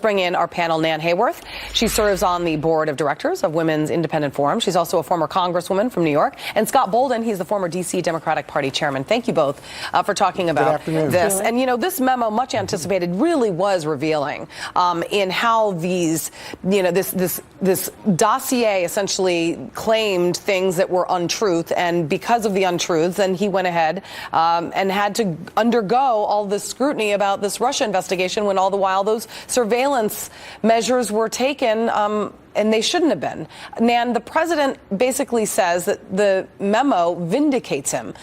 Bring in our panel, Nan Hayworth. She serves on the board of directors of Women's Independent Forum. She's also a former congresswoman from New York. And Scott Bolden, he's the former D.C. Democratic Party chairman. Thank you both for talking about this. And, you know, this memo, much anticipated, really was revealing in how these, you know, this dossier essentially claimed things that were untruth. And because of the untruths, then he went ahead and had to undergo all this scrutiny about this Russia investigation when all the while those surveillance measures were taken, and they shouldn't have been. Nan, the president basically says that the memo vindicates him.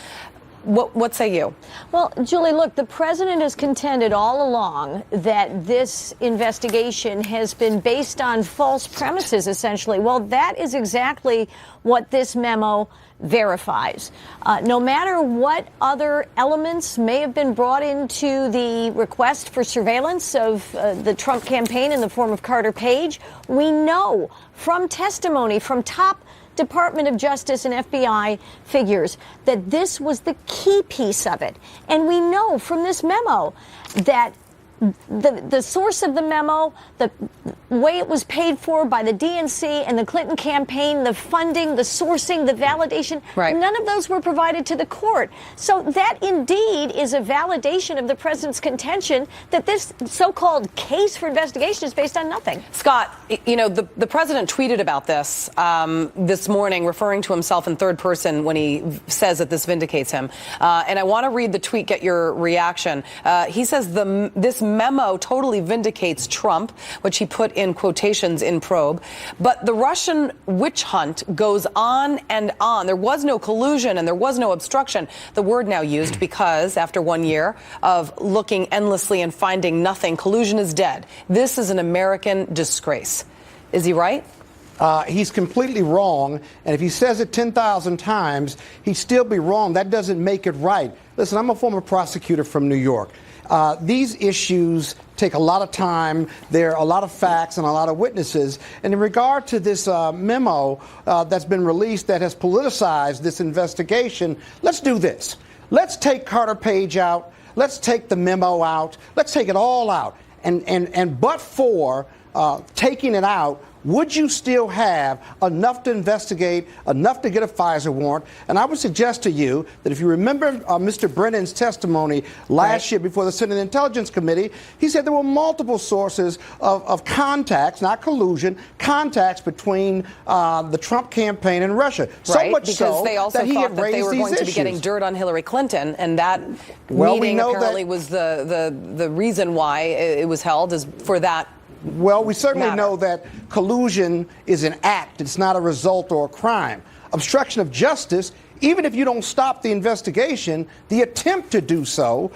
What say you? Well, Julie, look, the president has contended all along that this investigation has been based on false premises, essentially. Well, that is exactly what this memo verifies. No matter what other elements may have been brought into the request for surveillance of the Trump campaign in the form of Carter Page, we know from testimony from top Department of Justice and FBI figures that this was the key piece of it. And we know from this memo that the source of the memo, the way it was paid for by the DNC and the Clinton campaign, the funding, the sourcing, the validation, none of those were provided to the court. So that indeed is a validation of the president's contention that this so-called case for investigation is based on nothing. Scott, you know, the president tweeted about this this morning, referring to himself in third person when he says that this vindicates him. And I want to read the tweet, get your reaction. He says this memo totally vindicates Trump, which he put in quotations in probe. But the Russian witch hunt goes on and on. There was no collusion and there was no obstruction. The word now used because after 1 year of looking endlessly and finding nothing, collusion is dead. This is an American disgrace. Is he right? He's completely wrong. And if he says it 10,000 times, he'd still be wrong. That doesn't make it right. Listen, I'm a former prosecutor from New York. These issues take a lot of time. There are a lot of facts and a lot of witnesses. And in regard to this memo that's been released that has politicized this investigation, let's do this. Let's take Carter Page out. Let's take the memo out. Let's take it all out. And but for taking it out, would you still have enough to investigate, enough to get a FISA warrant? And I would suggest to you that if you remember Mr. Brennan's testimony last year before the Senate Intelligence Committee, he said there were multiple sources of contacts, not collusion, contacts between the Trump campaign and Russia. So much because so they also that he thought had that raised they were these going to be getting dirt on Hillary Clinton, and that meeting apparently was the reason why it was held is for that. Well, we certainly know that collusion is an act. It's not a result or a crime. Obstruction of justice, even if you don't stop the investigation, the attempt to do so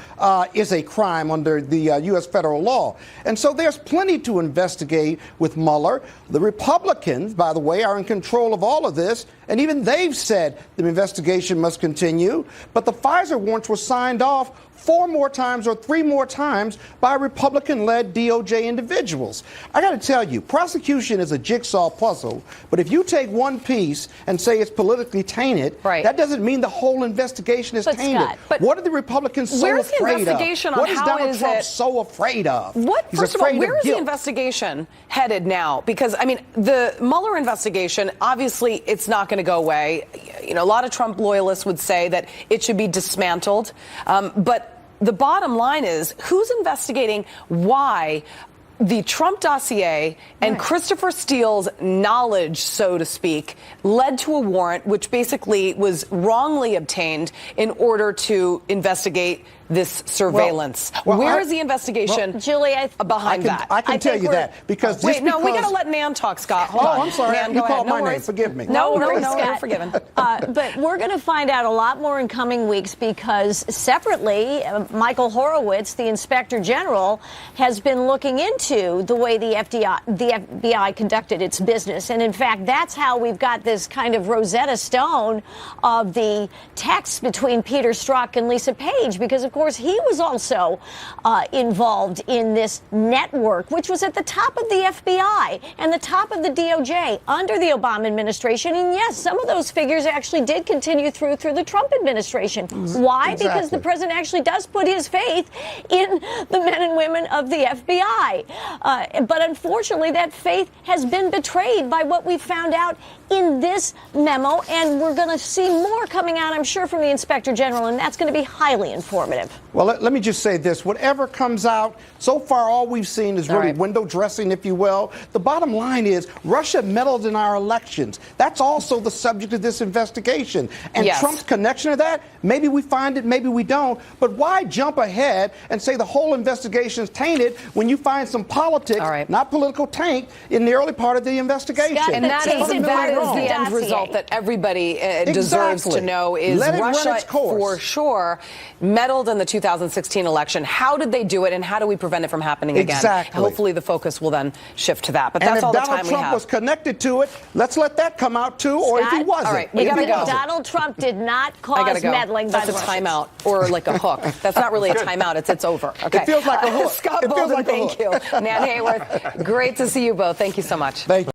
is a crime under the U.S. federal law. And so there's plenty to investigate with Mueller. The Republicans, by the way, are in control of all of this, and even they've said the investigation must continue. But the FISA warrants were signed off 4 more times or 3 more times by Republican-led DOJ individuals. I got to tell you, prosecution is a jigsaw puzzle, but if you take one piece and say it's politically tainted, that doesn't mean the whole investigation is tainted. Scott, what are the Republicans so afraid of? Where's the investigation on what is how Donald is Trump it? so afraid of? First of all, where is the investigation headed now? Because, I mean, the Mueller investigation, obviously, it's not going to go away. You know, a lot of Trump loyalists would say that it should be dismantled. But the bottom line is, who's investigating why the Trump dossier and Christopher Steele's knowledge, so to speak, led to a warrant which basically was wrongly obtained in order to investigate this surveillance? Where is the investigation Julie, behind that? I can tell you that because we got to let Nan talk, Scott. Hold on. I'm sorry. Nan, you called my worries. name. Forgive me. No, Scott. you're forgiven. But we're going to find out a lot more in coming weeks because separately, Michael Horowitz, the Inspector General, has been looking into the way the FBI conducted its business. And in fact, that's how we've got this kind of Rosetta Stone of the text between Peter Strzok and Lisa Page, because of course, he was also involved in this network, which was at the top of the FBI and the top of the DOJ under the Obama administration. And yes, some of those figures actually did continue through the Trump administration. Why? Exactly. Because the president actually does put his faith in the men and women of the FBI. But unfortunately, that faith has been betrayed by what we found out in this memo, and we're going to see more coming out, I'm sure, from the Inspector General, and that's going to be highly informative. Well, let me just say this. Whatever comes out, so far all we've seen is really window dressing, if you will. The bottom line is Russia meddled in our elections. That's also the subject of this investigation. And Trump's connection to that, maybe we find it, maybe we don't. But why jump ahead and say the whole investigation is tainted when you find some politics, not political taint, in the early part of the investigation? Scott, and that is the end result that everybody deserves to know is Russia, for sure, meddled in the 2016 election. How did they do it, and how do we prevent it from happening again? Exactly. Hopefully the focus will then shift to that. But that's all the time we have. And if Donald Trump was connected to it, let's let that come out, too, or if he wasn't. All right, we gotta go. Donald Trump did not cause meddling by the That's a timeout, or like a hook. That's not really a timeout. It's over. Okay. It feels like a hook. Scott Bolden, thank you. Nan Hayworth, great to see you both. Thank you so much. Thank you.